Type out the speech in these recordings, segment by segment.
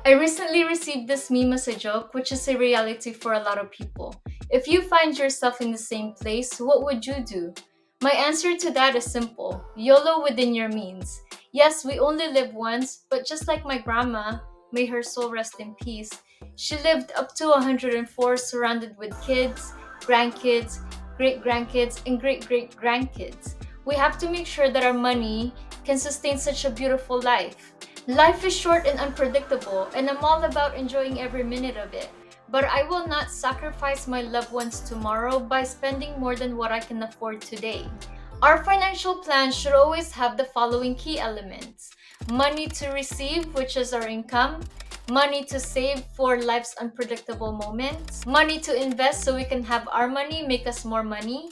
I recently received this meme as a joke, which is a reality for a lot of people. If you find yourself in the same place, what would you do? My answer to that is simple: YOLO within your means. Yes, we only live once, but just like my grandma, may her soul rest in peace, she lived up to 104 surrounded with kids, grandkids, great grandkids, and great great grandkids. We have to make sure that our money can sustain such a beautiful life. Life is short and unpredictable, and I'm all about enjoying every minute of it. But I will not sacrifice my loved ones tomorrow by spending more than what I can afford today. Our financial plan should always have the following key elements: money to receive, which is our income, money to save for life's unpredictable moments, money to invest so we can have our money make us more money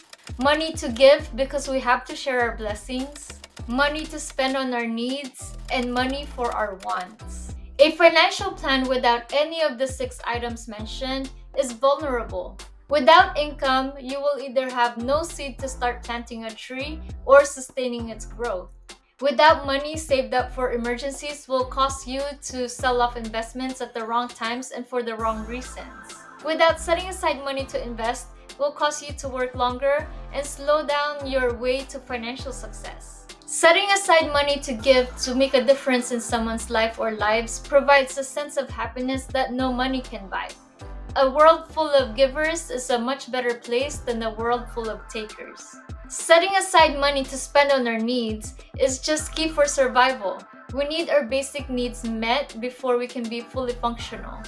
to give because we have to share our blessings, money to spend on our needs, and money for our wants. A financial plan without any of the six items mentioned is vulnerable. Without income, you will either have no seed to start planting a tree or sustaining its growth. Without money saved up for emergencies will cause you to sell off investments at the wrong times and for the wrong reasons. Without setting aside money to invest will cause you to work longer and slow down your way to financial success. Setting aside money to give to make a difference in someone's life or lives provides a sense of happiness that no money can buy. A world full of givers is a much better place than a world full of takers. Setting aside money to spend on our needs is just key for survival. We need our basic needs met before we can be fully functional.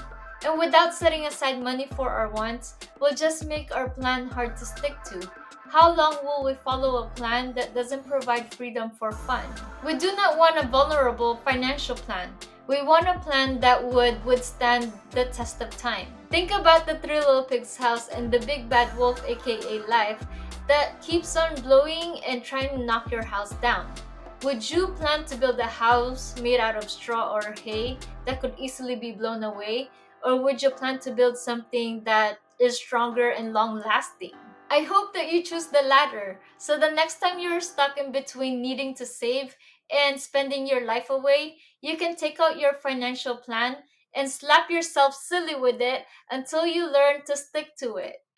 And without setting aside money for our wants, will just make our plan hard to stick to. How long will we follow a plan that doesn't provide freedom for fun? We do not want a vulnerable financial plan. We want a plan that would withstand the test of time. Think about the Three Little Pigs house and the big bad wolf, aka life, that keeps on blowing and trying to knock your house down. Would you plan to build a house made out of straw or hay that could easily be blown away? Or would you plan to build something that is stronger and long lasting? I hope that you choose the latter, so the next time you're stuck in between needing to save and spending your life away, you can take out your financial plan and slap yourself silly with it until you learn to stick to it.